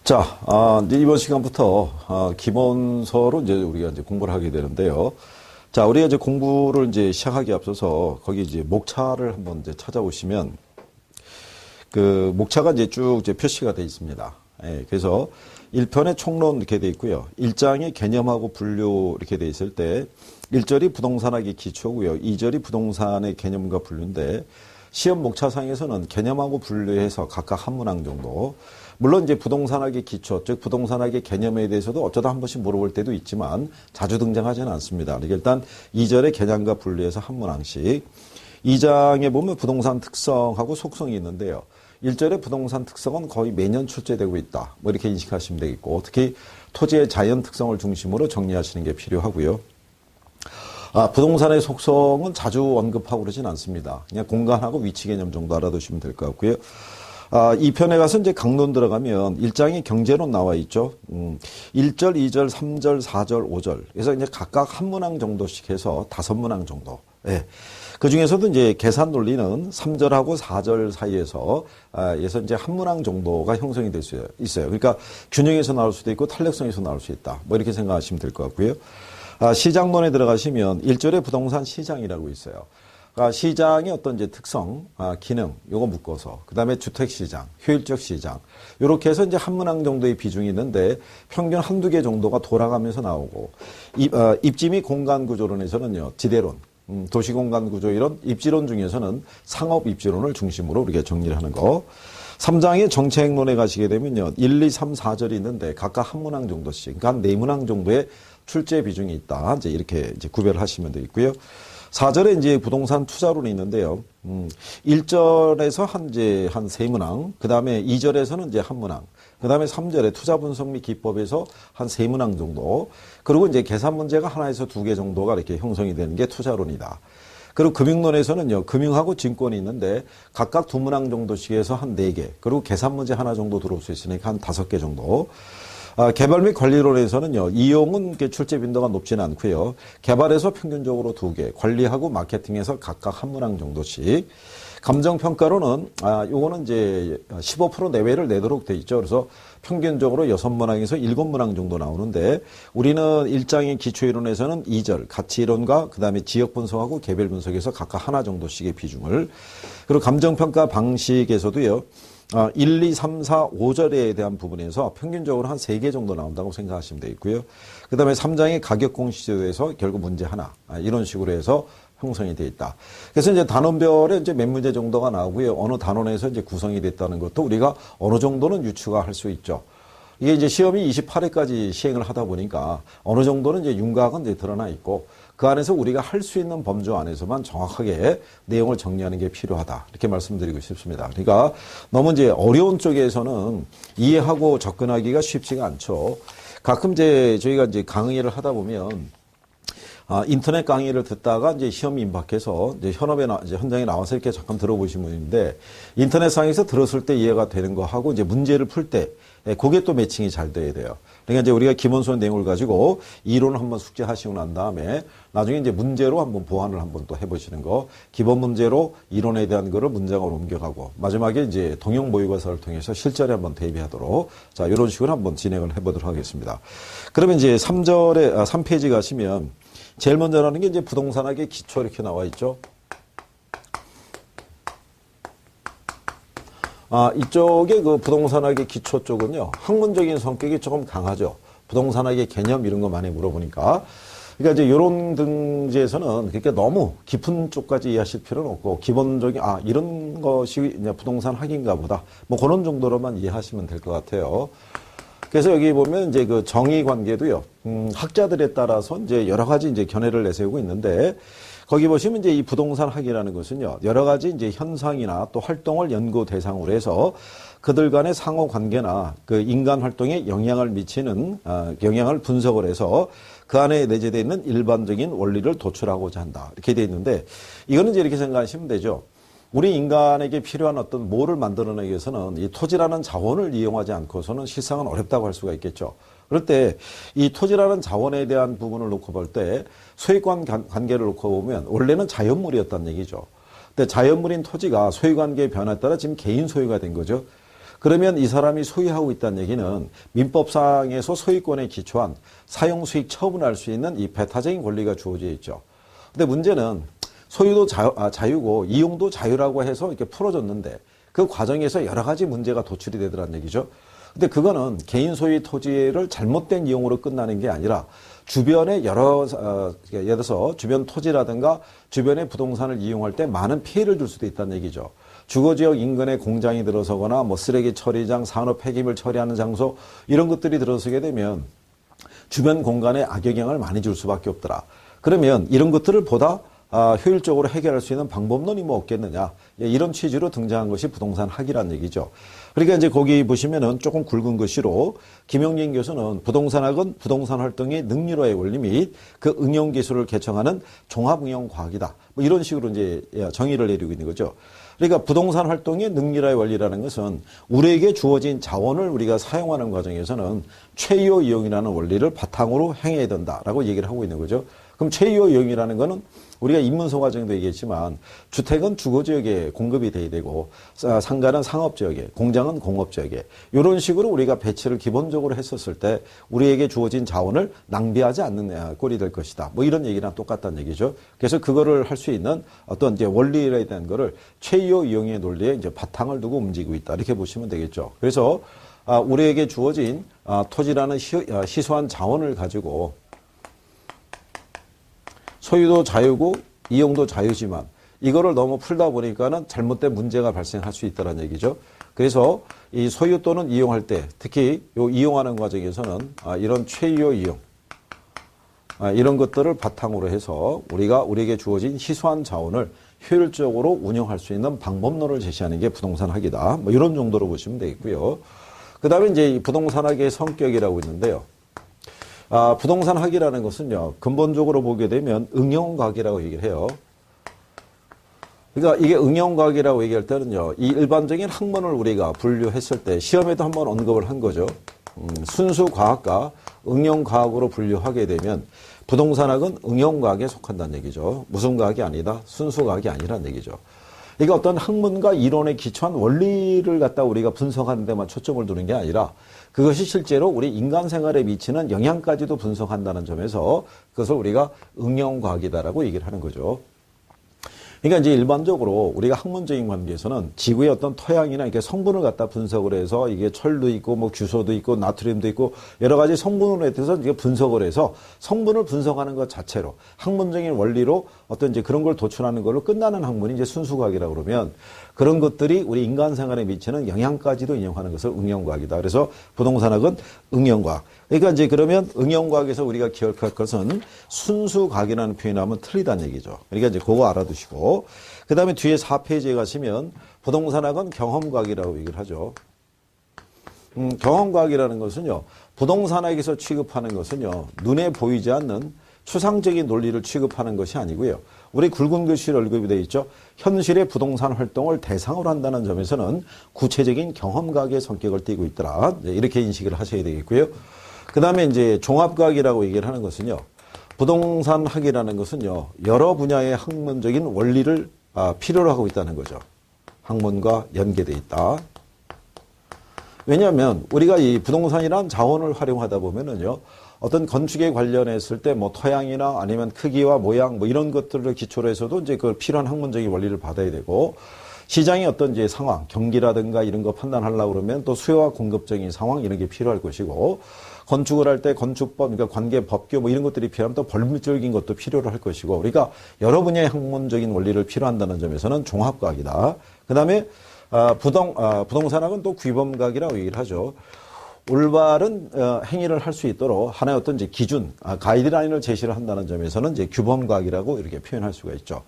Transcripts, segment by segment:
자, 이제 이번 시간부터 기본서로 이제 우리가 이제 공부를 하게 되는데요. 자, 우리가 이제 공부를 이제 시작하기 앞서서 거기 이제 목차를 한번 이제 찾아보시면 그 목차가 이제 쭉 이제 표시가 되어 있습니다. 예, 그래서 1편에 총론 이렇게 되어 있고요. 1장에 개념하고 분류 이렇게 되어 있을 때 1절이 부동산학의 기초고요. 2절이 부동산의 개념과 분류인데 시험 목차상에서는 개념하고 분류해서 각각 한 문항 정도. 물론 이제 부동산학의 기초, 즉 부동산학의 개념에 대해서도 어쩌다 한 번씩 물어볼 때도 있지만 자주 등장하지는 않습니다. 그러니까 일단 2절의 개념과 분류해서 한 문항씩. 2장에 보면 부동산 특성하고 속성이 있는데요. 1절의 부동산 특성은 거의 매년 출제되고 있다. 뭐 이렇게 인식하시면 되겠고, 특히 토지의 자연 특성을 중심으로 정리하시는 게 필요하고요. 부동산의 속성은 자주 언급하고 그러진 않습니다. 그냥 공간하고 위치 개념 정도 알아두시면 될 것 같고요. 2편에 가서 이제 강론 들어가면 1장에 경제론 나와 있죠. 1절, 2절, 3절, 4절, 5절. 그래서 이제 각각 한 문항 정도씩 해서 5문항 정도. 예. 그 중에서도 이제 계산 논리는 3절하고 4절 사이에서 이제 한 문항 정도가 형성이 될 수 있어요. 그러니까 균형에서 나올 수도 있고 탄력성에서 나올 수 있다. 뭐 이렇게 생각하시면 될 것 같고요. 시장론에 들어가시면 1절에 부동산 시장이라고 있어요. 시장의 어떤 이제 특성, 기능, 요거 묶어서, 그 다음에 주택시장, 효율적 시장, 요렇게 해서 이제 한 문항 정도의 비중이 있는데 평균 한두 개 정도가 돌아가면서 나오고, 입지 및 공간 구조론에서는요, 지대론, 도시공간 구조 이런 입지론 중에서는 상업 입지론을 중심으로 우리가 정리를 하는 거. 3장의 정책론에 가시게 되면요, 1, 2, 3, 4절이 있는데 각각 한 문항 정도씩, 그러니까 한 4문항 정도의 출제 비중이 있다. 이제 이렇게 이제 구별하시면 되겠고요. 4절에 이제 부동산 투자론이 있는데요. 1절에서 한 3문항, 그 다음에 2절에서는 이제 한 문항, 그 다음에 3절에 투자 분석 및 기법에서 한 3문항 정도, 그리고 이제 계산 문제가 하나에서 2개 정도가 이렇게 형성이 되는 게 투자론이다. 그리고 금융론에서는요, 금융하고 증권이 있는데 각각 2문항 정도씩 해서 한 4개, 그리고 계산 문제 하나 정도 들어올 수 있으니까 한 5개 정도. 개발 및 관리론에서는요, 이용은 출제 빈도가 높지는 않고요. 개발에서 평균적으로 2개, 관리하고 마케팅에서 각각 한 문항 정도씩. 감정평가로는, 요거는 이제 15% 내외를 내도록 돼 있죠. 그래서 평균적으로 6문항에서 7문항 정도 나오는데, 우리는 1장의 기초이론에서는 2절, 가치이론과 그 다음에 지역 분석하고 개별 분석에서 각각 하나 정도씩의 비중을. 그리고 감정평가 방식에서도요, 1, 2, 3, 4, 5절에 대한 부분에서 평균적으로 한 3개 정도 나온다고 생각하시면 되겠고요. 그 다음에 3장의 가격공시제도에서 결국 문제 하나, 이런 식으로 해서 형성이 되어 있다. 그래서 이제 단원별에 이제 몇 문제 정도가 나오고요. 어느 단원에서 이제 구성이 됐다는 것도 우리가 어느 정도는 유추할 수 있죠. 이게 이제 시험이 28회까지 시행을 하다 보니까 어느 정도는 이제 윤곽은 이제 드러나 있고 그 안에서 우리가 할 수 있는 범주 안에서만 정확하게 내용을 정리하는 게 필요하다. 이렇게 말씀드리고 싶습니다. 그러니까 너무 이제 어려운 쪽에서는 이해하고 접근하기가 쉽지가 않죠. 가끔 이제 저희가 이제 강의를 하다 보면 인터넷 강의를 듣다가 이제 시험이 임박해서 이제 이제 현장에 나와서 이렇게 잠깐 들어보신 분인데 인터넷상에서 들었을 때 이해가 되는 거 하고 이제 문제를 풀 때 그게 또 매칭이 잘 돼야 돼요. 그러니까 이제 우리가 기본서 내용을 가지고 이론을 한번 숙지하시고 난 다음에 나중에 이제 문제로 한번 보완을 한번 또 해보시는 거. 기본 문제로 이론에 대한 거를 문장으로 옮겨가고 마지막에 이제 동형 모의고사를 통해서 실전에 한번 대비하도록 자 이런 식으로 한번 진행을 해보도록 하겠습니다. 그러면 이제 3페이지 가시면 제일 먼저 하는 게 이제 부동산학의 기초 이렇게 나와 있죠. 이쪽에 그 부동산학의 기초 쪽은요, 학문적인 성격이 조금 강하죠. 부동산학의 개념 이런 거 많이 물어보니까. 그러니까 이제 이런 등지에서는 그렇게 너무 깊은 쪽까지 이해하실 필요는 없고, 기본적인, 이런 것이 이제 부동산 학인가 보다. 뭐 그런 정도로만 이해하시면 될 것 같아요. 그래서 여기 보면 이제 그 정의 관계도요, 학자들에 따라서 이제 여러 가지 이제 견해를 내세우고 있는데, 거기 보시면 이제 이 부동산 학이라는 것은요, 여러 가지 이제 현상이나 또 활동을 연구 대상으로 해서 그들 간의 상호 관계나 그 인간 활동에 영향을 미치는, 영향을 분석을 해서 그 안에 내재되어 있는 일반적인 원리를 도출하고자 한다. 이렇게 되어 있는데, 이거는 이제 이렇게 생각하시면 되죠. 우리 인간에게 필요한 어떤 뭐를 만들어내기 위해서는 이 토지라는 자원을 이용하지 않고서는 실상은 어렵다고 할 수가 있겠죠. 그럴 때 이 토지라는 자원에 대한 부분을 놓고 볼 때 소유권 관계를 놓고 보면 원래는 자연물이었다는 얘기죠. 근데 자연물인 토지가 소유관계의 변화에 따라 지금 개인 소유가 된 거죠. 그러면 이 사람이 소유하고 있다는 얘기는 민법상에서 소유권에 기초한 사용수익 처분할 수 있는 이 배타적인 권리가 주어져 있죠. 근데 문제는 소유도 자유고 이용도 자유라고 해서 이렇게 풀어줬는데 그 과정에서 여러 가지 문제가 도출이 되더란 얘기죠. 근데 그거는 개인 소유 토지를 잘못된 이용으로 끝나는 게 아니라 주변에 예를 들어서 주변 토지라든가 주변의 부동산을 이용할 때 많은 피해를 줄 수도 있다는 얘기죠. 주거지역 인근에 공장이 들어서거나 뭐 쓰레기 처리장, 산업 폐기물 처리하는 장소 이런 것들이 들어서게 되면 주변 공간에 악영향을 많이 줄 수밖에 없더라. 그러면 이런 것들을 보다 효율적으로 해결할 수 있는 방법론이 뭐 없겠느냐. 이런 취지로 등장한 것이 부동산 학이란 얘기죠. 그러니까 이제 거기 보시면은 조금 굵은 글씨로 김영진 교수는 부동산학은 부동산 활동의 능률화의 원리 및 그 응용 기술을 개척하는 종합응용 과학이다. 뭐 이런 식으로 이제 정의를 내리고 있는 거죠. 그러니까 부동산 활동의 능률화의 원리라는 것은 우리에게 주어진 자원을 우리가 사용하는 과정에서는 최이호 이용이라는 원리를 바탕으로 행해야 된다라고 얘기를 하고 있는 거죠. 그럼 최이호 이용이라는 거는 우리가 인문서 과정도 얘기했지만 주택은 주거지역에 공급이 돼야 되고 상가는 상업지역에 공장은 공업지역에 이런 식으로 우리가 배치를 기본적으로 했었을 때 우리에게 주어진 자원을 낭비하지 않는 꼴이 될 것이다. 뭐 이런 얘기랑 똑같다는 얘기죠. 그래서 그거를 할 수 있는 어떤 이제 원리에 대한 거를 최이호 이용의 논리에 이제 바탕을 두고 움직이고 있다. 이렇게 보시면 되겠죠. 그래서 우리에게 주어진 토지라는 희소한 자원을 가지고 소유도 자유고 이용도 자유지만 이거를 너무 풀다 보니까는 잘못된 문제가 발생할 수 있다는 얘기죠. 그래서 이 소유 또는 이용할 때 특히 요 이용하는 과정에서는 이런 최이호 이용 이런 것들을 바탕으로 해서 우리에게 주어진 희소한 자원을 효율적으로 운영할 수 있는 방법론을 제시하는 게 부동산학이다. 뭐 이런 정도로 보시면 되겠고요. 그 다음에 이제 이 부동산학의 성격이라고 있는데요. 부동산학이라는 것은요, 근본적으로 보게 되면 응용과학이라고 얘기를 해요. 그러니까 이게 응용과학이라고 얘기할 때는요, 이 일반적인 학문을 우리가 분류했을 때 시험에도 한번 언급을 한 거죠. 순수과학과 응용과학으로 분류하게 되면 부동산학은 응용과학에 속한다는 얘기죠. 무슨 과학이 아니다, 순수과학이 아니라는 얘기죠. 이게 어떤 학문과 이론에 기초한 원리를 갖다 우리가 분석하는 데만 초점을 두는 게 아니라 그것이 실제로 우리 인간 생활에 미치는 영향까지도 분석한다는 점에서 그것을 우리가 응용과학이다라고 얘기를 하는 거죠. 그러니까 이제 일반적으로 우리가 학문적인 관계에서는 지구의 어떤 토양이나 이렇게 성분을 갖다 분석을 해서 이게 철도 있고 뭐 규소도 있고 나트륨도 있고 여러 가지 성분으로 해서 이게 분석을 해서 성분을 분석하는 것 자체로 학문적인 원리로 어떤 이제 그런 걸 도출하는 걸로 끝나는 학문이 이제 순수과학이라고 그러면 그런 것들이 우리 인간 생활에 미치는 영향까지도 인용하는 것을 응용과학이다. 그래서 부동산학은 응용과학. 그러니까 이제 그러면 응용과학에서 우리가 기억할 것은 순수과학이라는 표현하면 틀리다는 얘기죠. 그러니까 이제 그거 알아두시고 그 다음에 뒤에 4페이지에 가시면 부동산학은 경험과학이라고 얘기를 하죠. 경험과학이라는 것은요. 부동산학에서 취급하는 것은요. 눈에 보이지 않는 추상적인 논리를 취급하는 것이 아니고요. 우리 굵은 글씨로 언급이 되어 있죠. 현실의 부동산 활동을 대상으로 한다는 점에서는 구체적인 경험과학의 성격을 띠고 있더라. 이렇게 인식을 하셔야 되겠고요. 그 다음에 이제 종합과학이라고 얘기를 하는 것은요. 부동산학이라는 것은요. 여러 분야의 학문적인 원리를 필요로 하고 있다는 거죠. 학문과 연계되어 있다. 왜냐하면 우리가 이 부동산이란 자원을 활용하다 보면은요. 어떤 건축에 관련했을 때 뭐 토양이나 아니면 크기와 모양 뭐 이런 것들을 기초로 해서도 이제 그 필요한 학문적인 원리를 받아야 되고 시장의 어떤 이제 상황, 경기라든가 이런 거 판단하려고 그러면 또 수요와 공급적인 상황 이런 게 필요할 것이고 건축을 할 때 건축법, 그러니까 관계 법규 뭐 이런 것들이 필요하면 또 법률적인 것도 필요로 할 것이고 우리가 여러 분야의 학문적인 원리를 필요한다는 점에서는 종합과학이다. 그 다음에 부동산학은 또 규범과학이라고 얘기를 하죠. 올바른 행위를 할 수 있도록 하나의 어떤 이제 기준, 가이드라인을 제시를 한다는 점에서는 이제 규범과학이라고 이렇게 표현할 수가 있죠.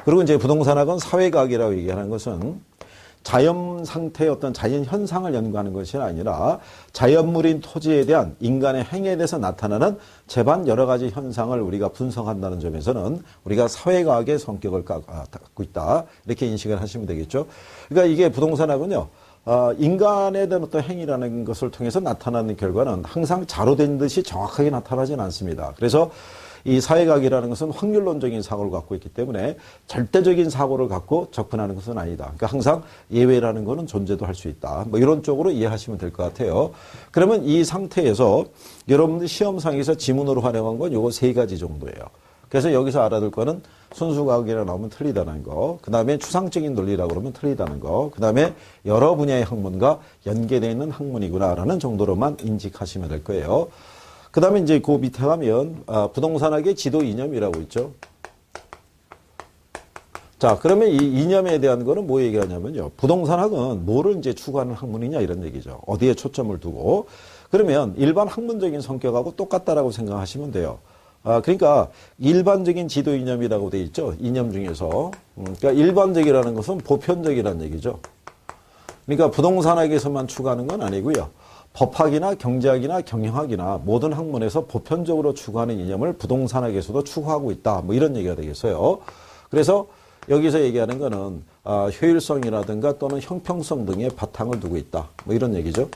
그리고 이제 부동산학은 사회과학이라고 얘기하는 것은 자연 상태의 어떤 자연 현상을 연구하는 것이 아니라 자연물인 토지에 대한 인간의 행위에 대해서 나타나는 재반 여러 가지 현상을 우리가 분석한다는 점에서는 우리가 사회과학의 성격을 갖고 있다. 이렇게 인식을 하시면 되겠죠. 그러니까 이게 부동산학은요. 인간에 대한 어떤 행위라는 것을 통해서 나타나는 결과는 항상 자로된 듯이 정확하게 나타나진 않습니다. 그래서 이 사회학이라는 것은 확률론적인 사고를 갖고 있기 때문에 절대적인 사고를 갖고 접근하는 것은 아니다. 그러니까 항상 예외라는 것은 존재도 할 수 있다. 뭐 이런 쪽으로 이해하시면 될 것 같아요. 그러면 이 상태에서 여러분들 시험상에서 지문으로 활용한 건 요거 3가지 정도예요. 그래서 여기서 알아둘 거는 순수과학이라 나오면 틀리다는 거, 그 다음에 추상적인 논리라고 그러면 틀리다는 거, 그 다음에 여러 분야의 학문과 연계되어 있는 학문이구나라는 정도로만 인식하시면 될 거예요. 그 다음에 이제 그 밑에 가면 부동산학의 지도 이념이라고 있죠. 자, 그러면 이 이념에 대한 거는 뭐 얘기하냐면요. 부동산학은 뭐를 이제 추구하는 학문이냐 이런 얘기죠. 어디에 초점을 두고. 그러면 일반 학문적인 성격하고 똑같다라고 생각하시면 돼요. 그러니까 일반적인 지도 이념이라고 돼 있죠. 이념 중에서. 그러니까 일반적이라는 것은 보편적이라는 얘기죠. 그러니까 부동산학에서만 추구하는 건 아니고요. 법학이나 경제학이나 경영학이나 모든 학문에서 보편적으로 추구하는 이념을 부동산학에서도 추구하고 있다. 뭐 이런 얘기가 되겠어요. 그래서 여기서 얘기하는 거는 효율성이라든가 또는 형평성 등의 바탕을 두고 있다. 뭐 이런 얘기죠.